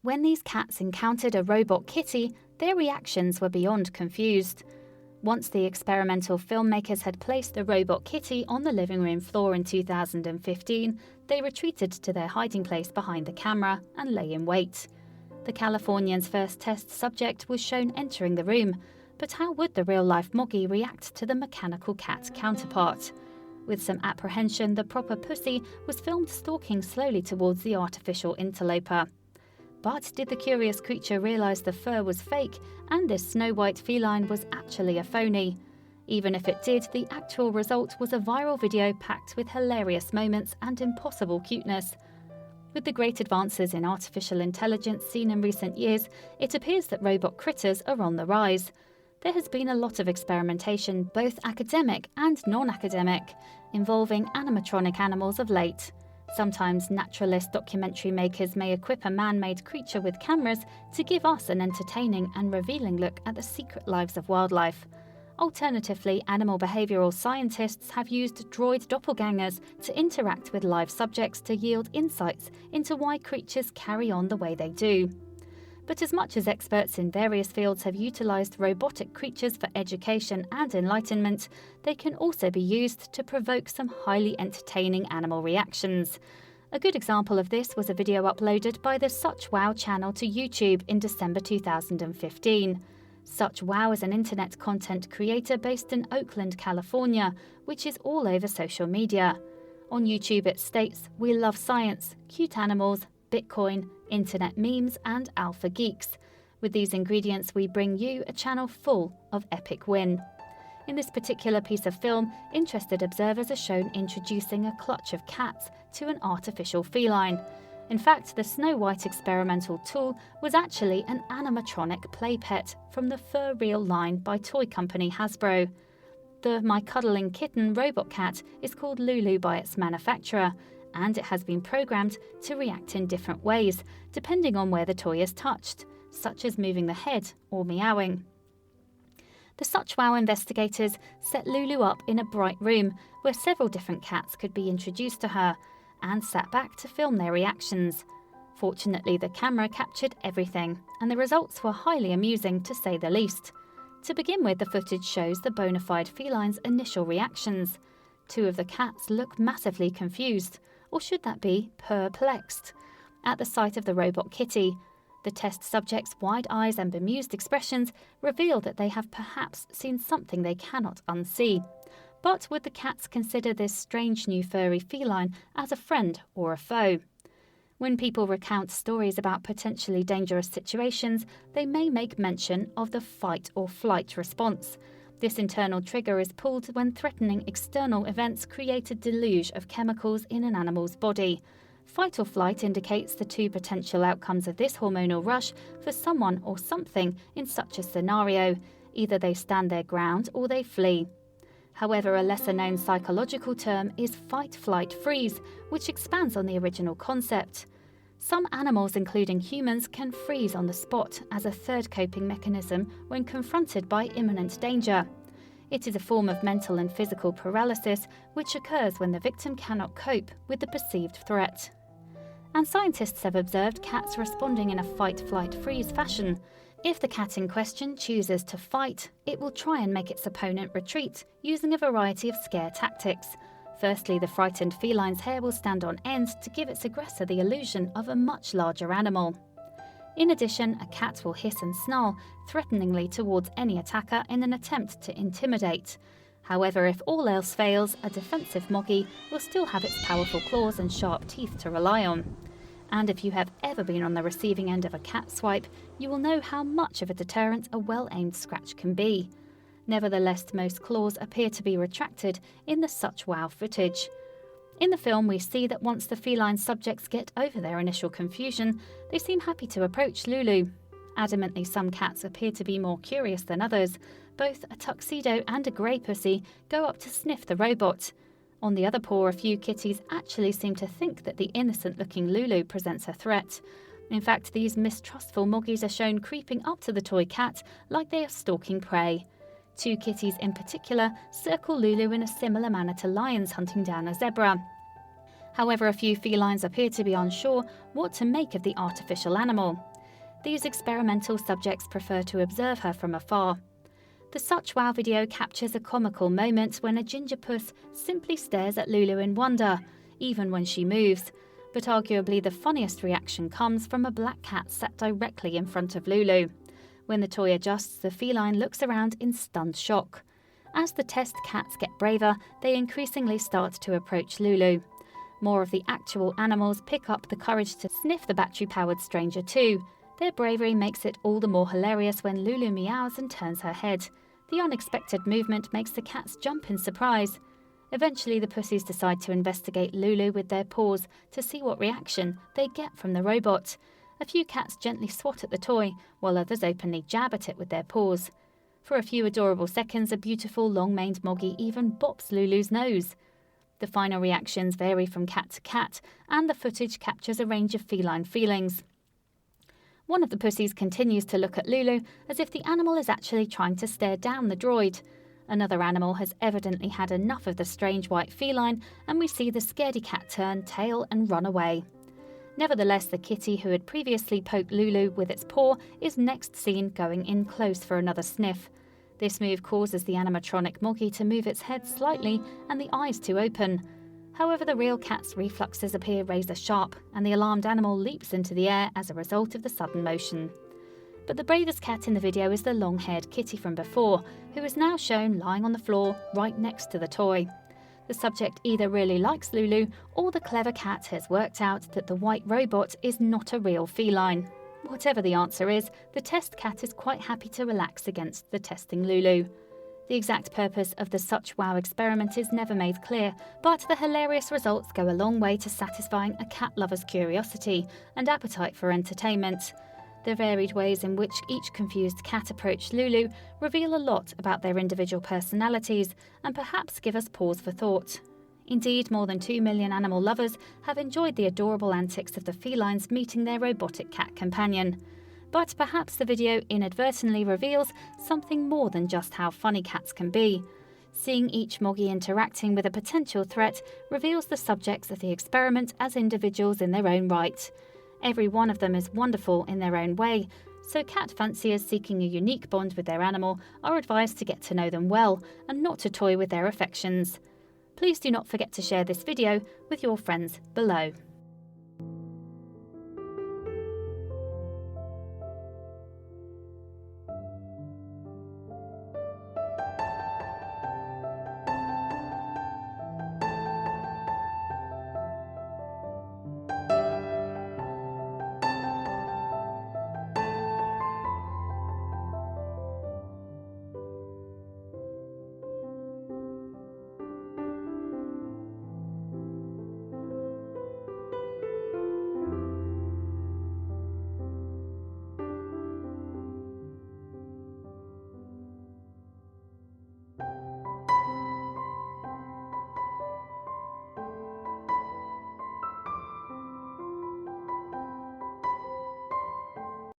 When these cats encountered a robot kitty, their reactions were beyond confused. Once the experimental filmmakers had placed the robot kitty on the living room floor in 2015, they retreated to their hiding place behind the camera and lay in wait. The Californian's first test subject was shown entering the room, but how would the real-life moggie react to the mechanical cat counterpart? With some apprehension, the proper pussy was filmed stalking slowly towards the artificial interloper. But did the curious creature realise the fur was fake and this snow-white feline was actually a phony? Even if it did, the actual result was a viral video packed with hilarious moments and impossible cuteness. With the great advances in artificial intelligence seen in recent years, it appears that robot critters are on the rise. There has been a lot of experimentation, both academic and non-academic, involving animatronic animals of late. Sometimes naturalist documentary makers may equip a man-made creature with cameras to give us an entertaining and revealing look at the secret lives of wildlife. Alternatively, animal behavioural scientists have used droid doppelgängers to interact with live subjects to yield insights into why creatures carry on the way they do. But as much as experts in various fields have utilised robotic creatures for education and enlightenment, they can also be used to provoke some highly entertaining animal reactions. A good example of this was a video uploaded by the Such Wow channel to YouTube in December 2015. Such Wow is an internet content creator based in Oakland, California, which is all over social media. On YouTube it states, "We love science, cute animals, Bitcoin, internet memes, and alpha geeks. With these ingredients, we bring you a channel full of epic win." In this particular piece of film, interested observers are shown introducing a clutch of cats to an artificial feline. In fact, the Snow White experimental tool was actually an animatronic play pet from the Fur Real line by toy company Hasbro. The My Cuddling Kitten robot cat is called Lulu by its manufacturer, and it has been programmed to react in different ways, depending on where the toy is touched, such as moving the head or meowing. The Such Wow investigators set Lulu up in a bright room where several different cats could be introduced to her, and sat back to film their reactions. Fortunately, the camera captured everything, and the results were highly amusing to say the least. To begin with, the footage shows the bona fide feline's initial reactions. Two of the cats look massively confused, or should that be perplexed, at the sight of the robot kitty. The test subjects' wide eyes and bemused expressions reveal that they have perhaps seen something they cannot unsee. But would the cats consider this strange new furry feline as a friend or a foe? When people recount stories about potentially dangerous situations, they may make mention of the fight or flight response. This internal trigger is pulled when threatening external events create a deluge of chemicals in an animal's body. Fight or flight indicates the two potential outcomes of this hormonal rush for someone or something in such a scenario. Either they stand their ground or they flee. However, a lesser-known psychological term is fight-flight-freeze, which expands on the original concept. Some animals, including humans, can freeze on the spot as a third coping mechanism when confronted by imminent danger. It is a form of mental and physical paralysis which occurs when the victim cannot cope with the perceived threat. And scientists have observed cats responding in a fight-flight-freeze fashion. If the cat in question chooses to fight, it will try and make its opponent retreat using a variety of scare tactics. Firstly, the frightened feline's hair will stand on end to give its aggressor the illusion of a much larger animal. In addition, a cat will hiss and snarl threateningly towards any attacker in an attempt to intimidate. However, if all else fails, a defensive moggie will still have its powerful claws and sharp teeth to rely on. And if you have ever been on the receiving end of a cat swipe, you will know how much of a deterrent a well-aimed scratch can be. Nevertheless, most claws appear to be retracted in the Such Wow footage. In the film, we see that once the feline subjects get over their initial confusion, they seem happy to approach Lulu. Adamantly, some cats appear to be more curious than others. Both a tuxedo and a grey pussy go up to sniff the robot. On the other paw, a few kitties actually seem to think that the innocent-looking Lulu presents a threat. In fact, these mistrustful moggies are shown creeping up to the toy cat like they are stalking prey. Two kitties in particular circle Lulu in a similar manner to lions hunting down a zebra. However, a few felines appear to be unsure what to make of the artificial animal. these experimental subjects prefer to observe her from afar. The Such Wow video captures a comical moment when a ginger puss simply stares at Lulu in wonder, even when she moves. But arguably the funniest reaction comes from a black cat sat directly in front of Lulu. When the toy adjusts, the feline looks around in stunned shock. As the test cats get braver, they increasingly start to approach Lulu. More of the actual animals pick up the courage to sniff the battery-powered stranger too. Their bravery makes it all the more hilarious when Lulu meows and turns her head. The unexpected movement makes the cats jump in surprise. Eventually, the pussies decide to investigate Lulu with their paws to see what reaction they get from the robot. A few cats gently swat at the toy, while others openly jab at it with their paws. For a few adorable seconds, a beautiful long-maned moggie even bops Lulu's nose. The final reactions vary from cat to cat, and the footage captures a range of feline feelings. One of the pussies continues to look at Lulu as if the animal is actually trying to stare down the droid. Another animal has evidently had enough of the strange white feline, and we see the scaredy cat turn tail and run away. Nevertheless, the kitty who had previously poked Lulu with its paw is next seen going in close for another sniff. This move causes the animatronic moggie to move its head slightly and the eyes to open. However, the real cat's reflexes appear razor sharp, and the alarmed animal leaps into the air as a result of the sudden motion. But the bravest cat in the video is the long-haired kitty from before, who is now shown lying on the floor right next to the toy. The subject either really likes Lulu, or the clever cat has worked out that the white robot is not a real feline. Whatever the answer is, the test cat is quite happy to relax against the testing Lulu. The exact purpose of the Such Wow experiment is never made clear, but the hilarious results go a long way to satisfying a cat lover's curiosity and appetite for entertainment. The varied ways in which each confused cat approached Lulu reveal a lot about their individual personalities and perhaps give us pause for thought. Indeed, more than 2 million animal lovers have enjoyed the adorable antics of the felines meeting their robotic cat companion. But perhaps the video inadvertently reveals something more than just how funny cats can be. Seeing each moggie interacting with a potential threat reveals the subjects of the experiment as individuals in their own right. Every one of them is wonderful in their own way, so cat fanciers seeking a unique bond with their animal are advised to get to know them well and not to toy with their affections. Please do not forget to share this video with your friends below.